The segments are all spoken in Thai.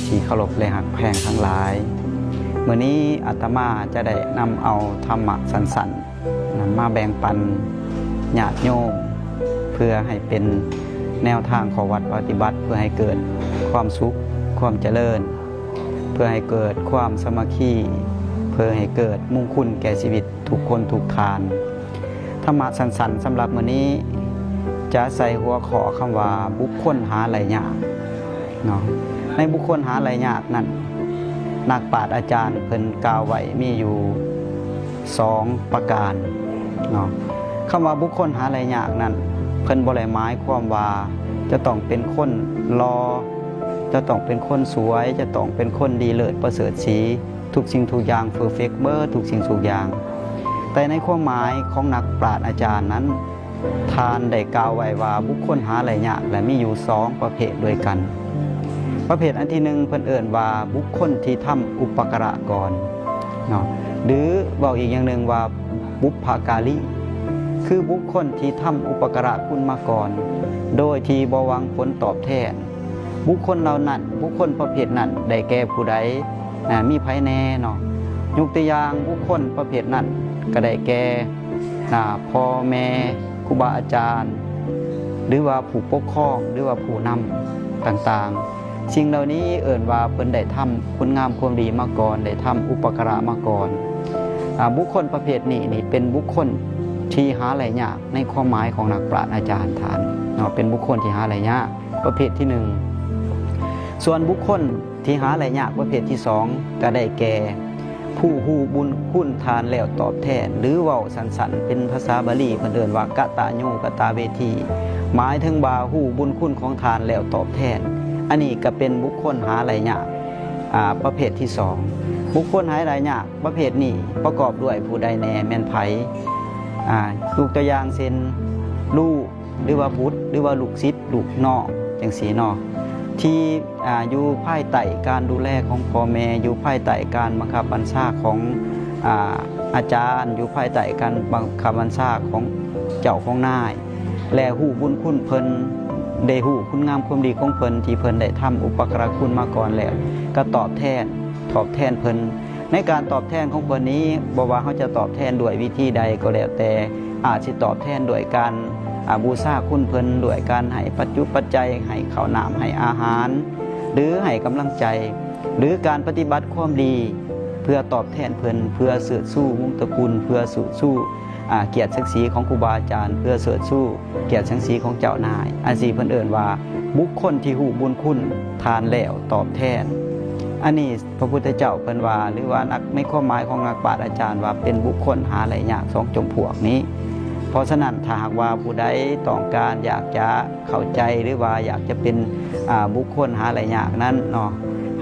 ที่เคารพและหักแพงทั้งหลายเมื่อนี้อาตมาจะได้นำเอาธรรมะสันๆนั้นมาแบ่งปันญาติโยมเพื่อให้เป็นแนวทางของวัดปฏิบัติเพื่อให้เกิดความสุขความเจริญเพื่อให้เกิดความสามัคคีเพื่อให้เกิดมงคลแก่ชีวิตทุกคนทุกทานธรรมะสันๆสำหรับมื้อนี้จะใส่หัวข้อคำว่าบุคคลหาหลายอย่างเนาะในบุคคลหาหลายอย่างนั้นนักปราชญ์อาจารย์เพิ่นกล่าวไว้มีอยู่2ประการเนาะคำว่าบุคคลหาหลายอย่างนั้นเพิ่นบ่ได้หมายความว่าจะต้องเป็นคนรอจะต้องเป็นคนสวยจะต้องเป็นคนดีเลิศประเสริฐศรีทุกสิ่งทุกอย่างเพอร์เฟกต์เบอร์ทุกสิ่งทุกอย่างแต่ในความหมายของนักปราชญ์อาจารย์นั้นทานได้กล่าวไว้ว่าบุคคลหาหลายอย่างและมีอยู่2ประเภทด้วยกันประเภทอันที่1เพิ่นเอิ้นว่าบุคคลที่ทำอุปการะก่อนเนาะหรือบอกอีกอย่างหนึ่งว่าบุพการีคือบุคคลที่ทำอุปการะคุณมาก่อนโดยที่บ่หวังผลตอบแทนบุคคลเหล่านั้นบุคคลประเภทนั้นได้แก่ผู้ใดมีไผแน่เนาะยกตัวอย่างบุคคลประเภทนั้นก็ได้แก่พ่อแม่ครูบาอาจารย์หรือว่าผู้ปกครองหรือว่าผู้นำต่างๆสิ่งเหล่านี้เอิ่นว่าเพิ่นได้ทำคุณงามความดีมาก่อนได้ทำอุปการะมาก่อนบุคคลประเภทนี้นี่เป็นบุคคลที่หาหลายยากในความหมายของนักปราชญ์อาจารย์ทานเนาะเป็นบุคคลที่หาหลายยากประเภทที่1ส่วนบุคคลที่หาหลายยากประเภทที่2ก็ได้แก่ผู้ฮู้บุญคุณทานแล้วตอบแทนหรือเว้าสันๆเป็นภาษาบาลีเพิ่นเอิ้นว่ากตโยกตเวทีหมายถึงว่าฮู้บุญคุณของทานแล้วตอบแทนอันนี้ก็เป็นบุคคลหาหลายยากประเภทที่2บุคคลหาหลายยากประเภทนี้ประกอบด้วยผู้ใดแน่แม่นไผยกตัวอย่างเช่นลูกหรือว่าบุตรหรือว่าลูกศิษย์ลูกน้องจังซี่เนาะที่อยู่ภายใต้การดูแลของพ่อแม่อยู่ภายใต้การบังคับบัญชาของอาจารย์อยู่ภายใต้การบังคับบัญชาของเจ้าของนายและฮู้บุญคุณเพิ่นได้ฮู้คุณงามความดีของเพิ่นที่เพิ่นได้ทำอุปการะคุณมาก่อนแล้วก็ตอบแทนเพิ่นในการตอบแทนของเพิ่นนี้บ่ว่าเขาจะตอบแทนด้วยวิธีใดก็แล้วแต่อาจสิตอบแทนด้วยการบูชาคุณเพิ่นด้วยการให้ปัจจุปัจจัยให้ข้าวน้ำให้อาหารหรือให้กำลังใจหรือการปฏิบัติความดีเพื่อตอบแทนเพิ่นเพื่อสืบสู้วงศ์ตระกูลเพื่อสู้เกียรติศักดิ์ศรีของครูบาอาจารย์เพื่อเสริฐสู้เกียรติศักดิ์ศรีของเจ้านายอันนี้เพิ่นเอิ้นว่าบุคคลที่ฮู้บุญคุณทานแล้วตอบแทนอันนี้พระพุทธเจ้าเพิ่นว่าหรือว่านักในความหมายของนักปราชญ์อาจารย์ว่าเป็นบุคคลหาหลายอย่าง2จำพวกนี้เพราะฉะนั้นถ้าหากว่าผู้ใดต้องการอยากจะเข้าใจหรือว่าอยากจะเป็นบุคคลหาหลายอย่างนั้นเนาะ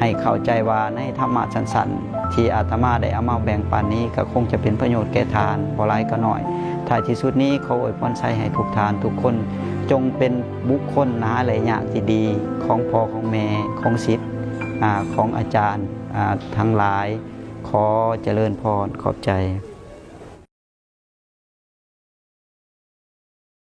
ให้เข้าใจว่าในธรรมะสั้นๆที่อาตมาได้เอามาแบ่งปันนี้ก็คงจะเป็นประโยชน์แก่ทานบ่หลายก็น้อยท้ายที่สุดนี้ขออวยพรใช้ให้ทุกทานทุกคนจงเป็นบุคคลหาหลายอย่างที่ดีของพ่อของแม่ของศิษย์ของอาจารย์ทั้งหลายขอเจริญพรขอบใจ